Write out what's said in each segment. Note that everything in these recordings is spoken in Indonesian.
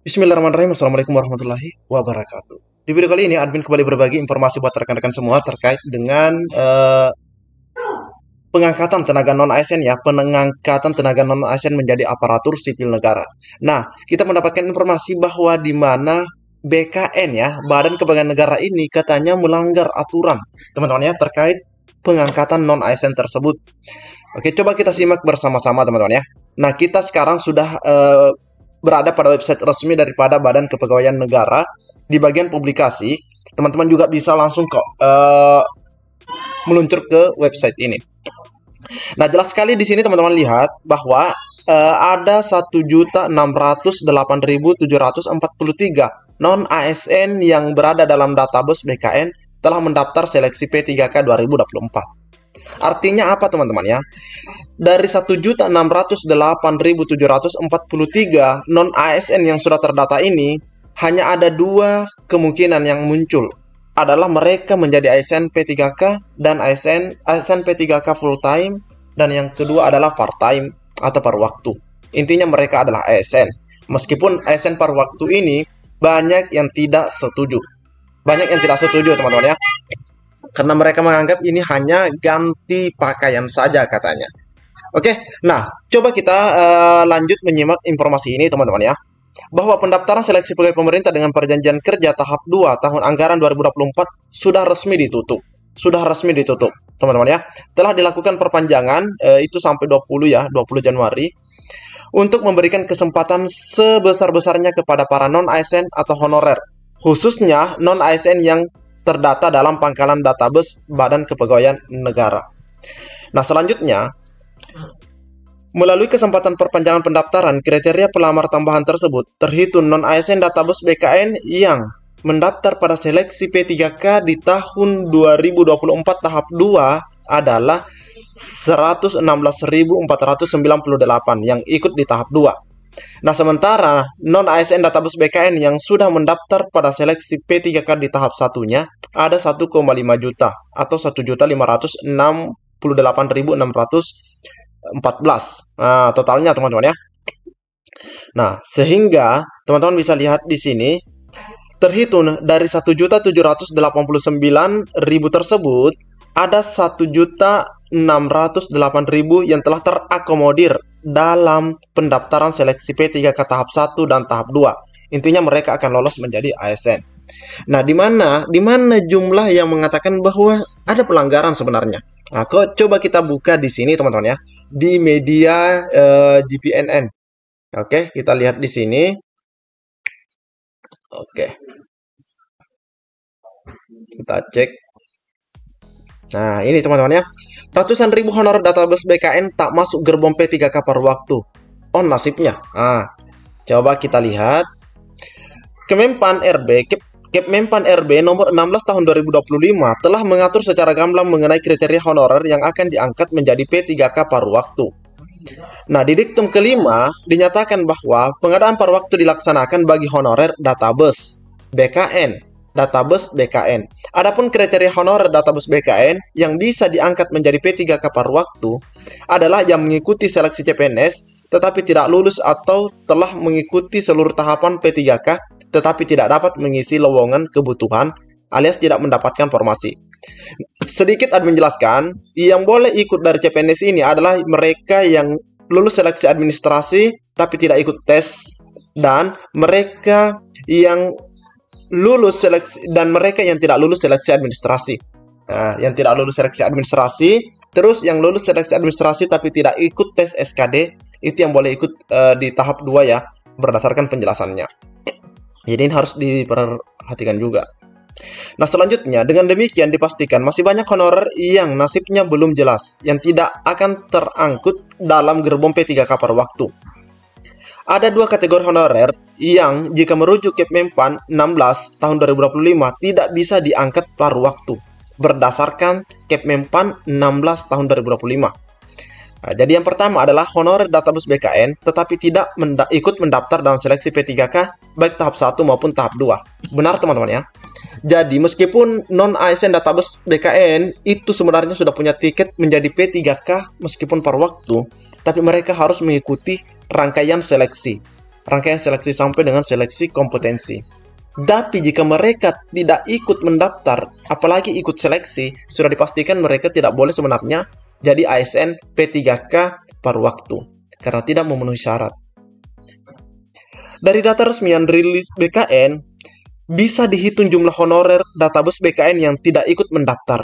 Bismillahirrahmanirrahim. Assalamualaikum warahmatullahi wabarakatuh. Di video kali ini, admin kembali berbagi informasi buat rekan-rekan semua terkait dengan pengangkatan tenaga non-ASN ya, pengangkatan tenaga non-ASN menjadi aparatur sipil negara. Nah, kita mendapatkan informasi bahwa di mana BKN ya, Badan Kepegawaian Negara ini katanya melanggar aturan, teman-teman ya, terkait pengangkatan non-ASN tersebut. Oke, coba kita simak bersama-sama, teman-teman ya. Nah, kita sekarang sudah berada pada website resmi daripada Badan Kepegawaian Negara. Di bagian publikasi, teman-teman juga bisa langsung kok meluncur ke website ini. Nah, jelas sekali di sini teman-teman lihat bahwa ada 1.608.743 non-ASN yang berada dalam database BKN telah mendaftar seleksi P3K 2024. Artinya apa teman-teman ya? Dari 1.608.743 non-ASN yang sudah terdata ini, hanya ada dua kemungkinan yang muncul. Adalah mereka menjadi ASN P3K dan ASN P3K full time, dan yang kedua adalah part time atau paruh waktu. Intinya mereka adalah ASN. Meskipun ASN paruh waktu ini banyak yang tidak setuju. Banyak yang tidak setuju teman-teman ya. Karena mereka menganggap ini hanya ganti pakaian saja katanya. Oke, nah coba kita lanjut menyimak informasi ini teman-teman ya. Bahwa pendaftaran seleksi pegawai pemerintah dengan perjanjian kerja tahap 2 tahun anggaran 2024 sudah resmi ditutup. Sudah resmi ditutup, teman-teman ya. Telah dilakukan perpanjangan itu sampai 20 Januari untuk memberikan kesempatan sebesar-besarnya kepada para non-ASN atau honorer, khususnya non-ASN yang terdata dalam pangkalan database Badan Kepegawaian Negara. Nah, selanjutnya melalui kesempatan perpanjangan pendaftaran, kriteria pelamar tambahan tersebut terhitung non-ASN database BKN yang mendaftar pada seleksi P3K di tahun 2024 tahap 2 adalah 116.498 yang ikut di tahap 2. Nah, sementara non-ASN database BKN yang sudah mendaftar pada seleksi P3K di tahap satunya ada 1,5 juta atau 1.568.614. Nah, totalnya teman-teman ya. Nah, sehingga teman-teman bisa lihat di sini terhitung dari 1.789.000 tersebut ada 1.608.000 yang telah terakomodir dalam pendaftaran seleksi P3K tahap 1 dan tahap 2. Intinya mereka akan lolos menjadi ASN. Nah, di mana jumlah yang mengatakan bahwa ada pelanggaran sebenarnya? Nah, coba kita buka di sini teman-teman ya, di media GPNN. Oke, kita lihat di sini. Oke. Kita cek. Nah, ini teman-teman ya. Ratusan ribu honorer database BKN tak masuk gerbong P3K paruh waktu. Oh, nasibnya. Nah, coba kita lihat. Kemenpan RB nomor 16 tahun 2025 telah mengatur secara gamblang mengenai kriteria honorer yang akan diangkat menjadi P3K paruh waktu. Nah, di diktum kelima dinyatakan bahwa pengadaan paruh waktu dilaksanakan bagi honorer database BKN. Adapun kriteria honorer database BKN yang bisa diangkat menjadi P3K paruh waktu adalah yang mengikuti seleksi CPNS tetapi tidak lulus atau telah mengikuti seluruh tahapan P3K tetapi tidak dapat mengisi lowongan kebutuhan alias tidak mendapatkan formasi. Sedikit admin jelaskan, yang boleh ikut dari CPNS ini adalah mereka yang lulus seleksi administrasi tapi tidak ikut tes, dan mereka yang lulus seleksi dan mereka yang tidak lulus seleksi administrasi. Nah, yang tidak lulus seleksi administrasi, terus yang lulus seleksi administrasi tapi tidak ikut tes SKD, itu yang boleh ikut di tahap 2 ya, berdasarkan penjelasannya. Jadi ini harus diperhatikan juga. Nah, selanjutnya dengan demikian dipastikan masih banyak honorer yang nasibnya belum jelas, yang tidak akan terangkut dalam gerbong P3K paruh waktu. Ada dua kategori honorer yang jika merujuk Kepmenpan 16 tahun 2025 tidak bisa diangkat paruh waktu berdasarkan Kepmenpan 16 tahun 2025. Nah, jadi yang pertama adalah honorer database BKN tetapi tidak ikut mendaftar dalam seleksi P3K baik tahap 1 maupun tahap 2. Benar teman-teman ya. Jadi meskipun non-ASN database BKN itu sebenarnya sudah punya tiket menjadi P3K meskipun paruh waktu, tapi mereka harus mengikuti rangkaian seleksi. rangkaian seleksi sampai dengan seleksi kompetensi. Tapi jika mereka tidak ikut mendaftar, apalagi ikut seleksi, sudah dipastikan mereka tidak boleh sebenarnya jadi ASN P3K paruh waktu karena tidak memenuhi syarat. Dari data resmi yang dirilis BKN, bisa dihitung jumlah honorer database BKN yang tidak ikut mendaftar.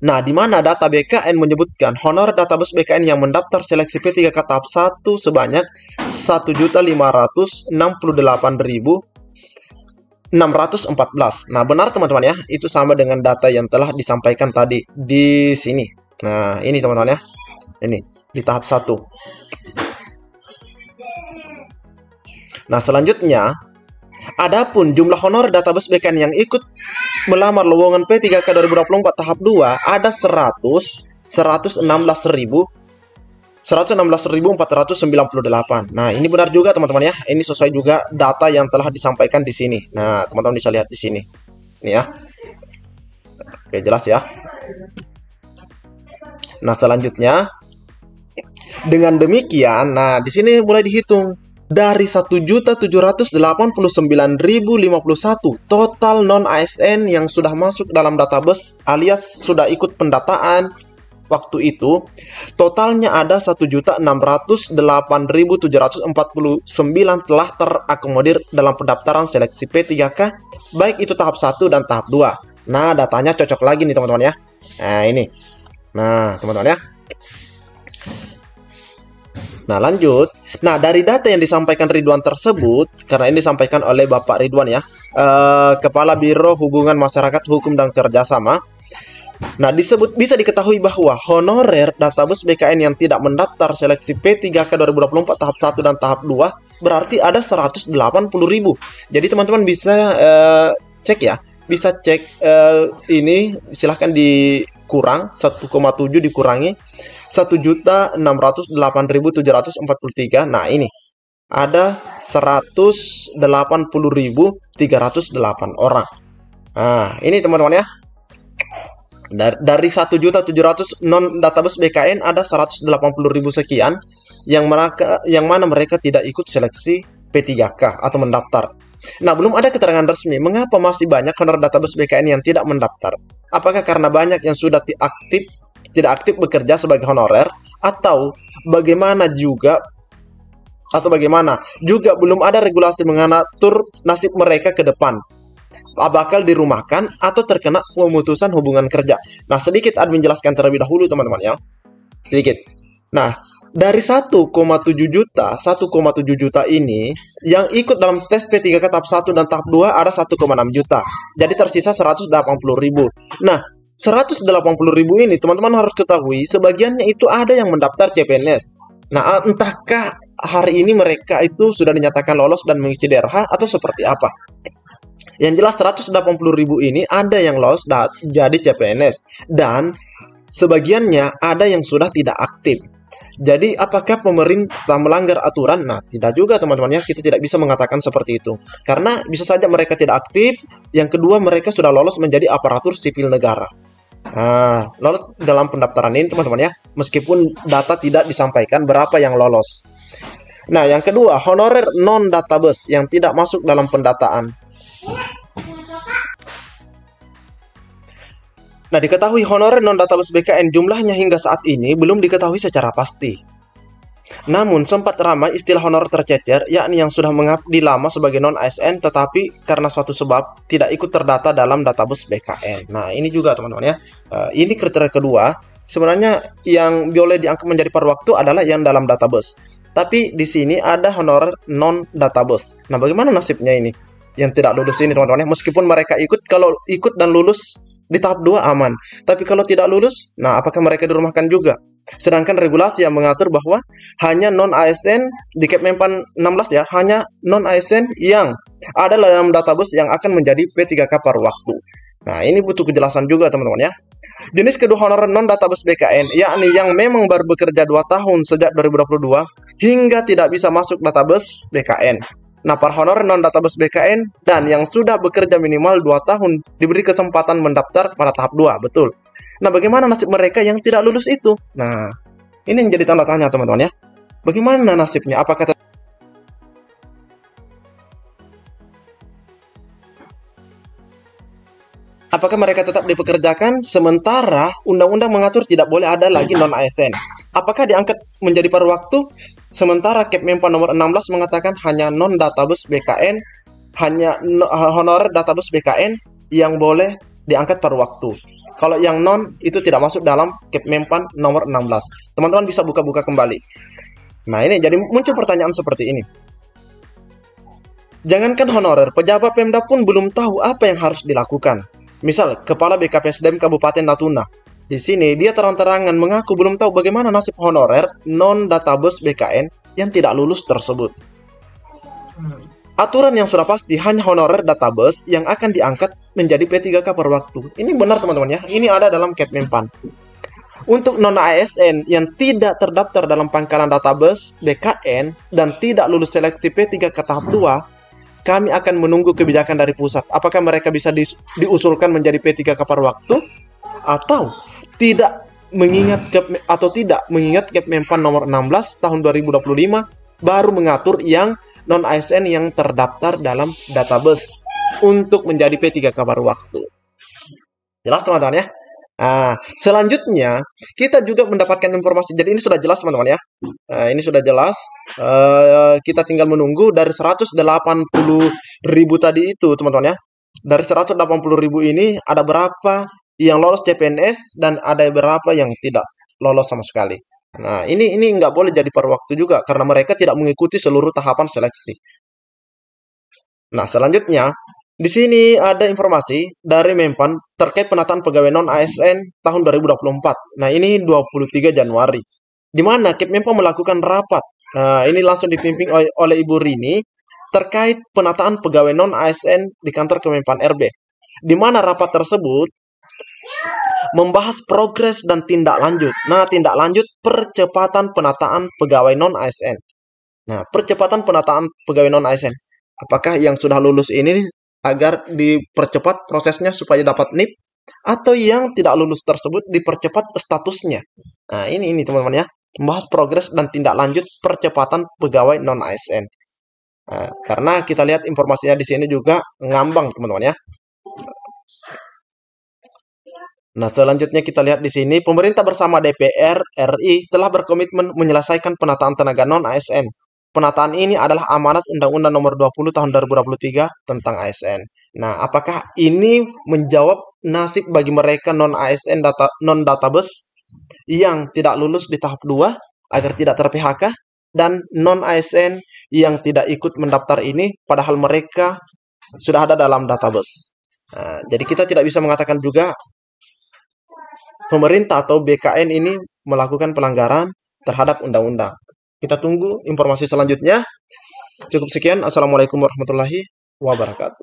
Nah, di mana data BKN menyebutkan honorer database BKN yang mendaftar seleksi P3K tahap 1 sebanyak 1.568.614. Nah, benar teman-teman ya, itu sama dengan data yang telah disampaikan tadi di sini. Nah, ini teman-teman ya. Ini di tahap 1. Nah, selanjutnya, adapun jumlah honorer database BKN yang ikut melamar lowongan P3K 2024 tahap 2 ada 116.498. Nah, ini benar juga teman-teman ya. Ini sesuai juga data yang telah disampaikan di sini. Nah, teman-teman bisa lihat di sini. Ini ya. Oke, jelas ya. Nah, selanjutnya dengan demikian, nah di sini mulai dihitung dari 1.789.051 total non-ASN yang sudah masuk dalam database alias sudah ikut pendataan waktu itu, totalnya ada 1.608.749 telah terakomodir dalam pendaftaran seleksi P3K, baik itu tahap 1 dan tahap 2. Nah, datanya cocok lagi nih teman-teman ya. Nah, ini. Nah, teman-teman ya. Nah, lanjut. Nah, dari data yang disampaikan Ridwan tersebut, karena ini disampaikan oleh Bapak Ridwan ya, Kepala Biro Hubungan Masyarakat Hukum dan Kerjasama. Nah, bisa diketahui bahwa honorer database BKN yang tidak mendaftar seleksi P3K 2024 tahap 1 dan tahap 2 berarti ada 180.000. Jadi teman-teman bisa cek ya, bisa cek ini silahkan dikurang 1,7 dikurangi 1.608.743. Nah, ini ada 180.308 orang. Nah, ini teman-teman ya. Dari 1.700.000 non database BKN ada 180.000 sekian yang mana mereka tidak ikut seleksi P3K atau mendaftar. Nah, belum ada keterangan resmi mengapa masih banyak honorer database BKN yang tidak mendaftar. Apakah karena banyak yang sudah tidak aktif bekerja sebagai honorer, atau bagaimana juga belum ada regulasi mengatur nasib mereka ke depan, bakal dirumahkan atau terkena pemutusan hubungan kerja. Nah, sedikit admin jelaskan terlebih dahulu teman-teman ya, sedikit. Nah, dari 1,7 juta ini yang ikut dalam tes P3K tahap 1 dan tahap 2 ada 1,6 juta. Jadi tersisa 180.000. Nah, 180.000 ini teman-teman harus ketahui sebagiannya itu ada yang mendaftar CPNS. Nah, entahkah hari ini mereka itu sudah dinyatakan lolos dan mengisi DRH atau seperti apa? Yang jelas 180.000 ini ada yang lolos jadi CPNS dan sebagiannya ada yang sudah tidak aktif. Jadi apakah pemerintah melanggar aturan? Nah, tidak juga teman-teman ya, kita tidak bisa mengatakan seperti itu. Karena bisa saja mereka tidak aktif, yang kedua mereka sudah lolos menjadi aparatur sipil negara. Nah, lolos dalam pendaftaran ini teman-teman ya, meskipun data tidak disampaikan berapa yang lolos. Nah, yang kedua, honorer non-database yang tidak masuk dalam pendataan. Nah, diketahui honorer non-database BKN jumlahnya hingga saat ini belum diketahui secara pasti. Namun, sempat ramai istilah honorer tercecer, yakni yang sudah mengabdi lama sebagai non-ASN tetapi karena suatu sebab tidak ikut terdata dalam database BKN. Nah, ini juga teman-teman ya. Ini kriteria kedua. Sebenarnya yang boleh diangkat menjadi paruh waktu adalah yang dalam database. Tapi di sini ada honorer non-database. Nah, bagaimana nasibnya ini? Yang tidak lulus ini teman-teman ya. Meskipun mereka kalau ikut dan lulus di tahap 2 aman. Tapi kalau tidak lulus, nah apakah mereka dirumahkan juga? Sedangkan regulasi yang mengatur bahwa hanya non-ASN di Kepmenpan 16 ya, hanya non-ASN yang ada dalam database yang akan menjadi P3K paruh waktu. Nah, ini butuh kejelasan juga teman-teman ya. Jenis kedua honorer non-database BKN, yakni yang memang baru bekerja 2 tahun sejak 2022 hingga tidak bisa masuk database BKN. Nah, para honorer non-database BKN dan yang sudah bekerja minimal 2 tahun diberi kesempatan mendaftar pada tahap 2, betul. Nah, bagaimana nasib mereka yang tidak lulus itu? Nah, ini yang jadi tanda tanya teman-teman ya. Bagaimana nasibnya? Apakah Apakah mereka tetap dipekerjakan sementara undang-undang mengatur tidak boleh ada lagi non-ASN? Apakah diangkat menjadi paruh waktu sementara Kepmenpan nomor 16 mengatakan hanya non-database BKN, hanya honorer database BKN yang boleh diangkat paruh waktu. Kalau yang non itu tidak masuk dalam Kepmenpan nomor 16. Teman-teman bisa buka-buka kembali. Nah, ini jadi muncul pertanyaan seperti ini. Jangankan honorer, pejabat Pemda pun belum tahu apa yang harus dilakukan. Misal, Kepala BKPSDM Kabupaten Natuna. Di sini, dia terang-terangan mengaku belum tahu bagaimana nasib honorer non-database BKN yang tidak lulus tersebut. Aturan yang sudah pasti hanya honorer database yang akan diangkat menjadi P3K per waktu. Ini benar teman-teman ya, ini ada dalam Kepmenpan. Untuk non-ASN yang tidak terdaftar dalam pangkalan database BKN dan tidak lulus seleksi P3K tahap 2, kami akan menunggu kebijakan dari pusat. Apakah mereka bisa diusulkan menjadi P3K per waktu atau tidak mengingat Kepmenpan nomor 16 tahun 2025 baru mengatur yang non-ASN yang terdaftar dalam database untuk menjadi P3K per waktu. Jelas teman-teman ya? Nah, selanjutnya kita juga mendapatkan informasi. Jadi ini sudah jelas teman-teman ya. Nah, ini sudah jelas. Kita tinggal menunggu dari 180.000 tadi itu teman-teman ya. Dari 180.000 ini ada berapa yang lolos CPNS dan ada berapa yang tidak lolos sama sekali. Nah, ini nggak boleh jadi paruh waktu juga karena mereka tidak mengikuti seluruh tahapan seleksi. Nah, selanjutnya di sini ada informasi dari Menpan terkait penataan pegawai non-ASN tahun 2024. Nah, ini 23 Januari. Di mana Kepmenpan melakukan rapat. Nah, ini langsung dipimpin oleh Ibu Rini terkait penataan pegawai non-ASN di kantor Kemenpan RB. Di mana rapat tersebut membahas progres dan tindak lanjut. Nah, tindak lanjut percepatan penataan pegawai non-ASN. Nah, percepatan penataan pegawai non-ASN. Apakah yang sudah lulus ini agar dipercepat prosesnya supaya dapat NIP, atau yang tidak lulus tersebut dipercepat statusnya. Nah, ini teman-teman ya, membahas progres dan tindak lanjut percepatan pegawai non-ASN. Nah, karena kita lihat informasinya di sini juga ngambang teman-teman ya. Nah, selanjutnya kita lihat di sini, pemerintah bersama DPR RI telah berkomitmen menyelesaikan penataan tenaga non-ASN. Penataan ini adalah amanat Undang-Undang Nomor 20 Tahun 2023 tentang ASN. Nah, apakah ini menjawab nasib bagi mereka non-ASN non-database yang tidak lulus di tahap 2 agar tidak ter-PHK dan non-ASN yang tidak ikut mendaftar ini padahal mereka sudah ada dalam database. Nah, jadi kita tidak bisa mengatakan juga pemerintah atau BKN ini melakukan pelanggaran terhadap undang-undang. Kita tunggu informasi selanjutnya. Cukup sekian. Assalamualaikum warahmatullahi wabarakatuh.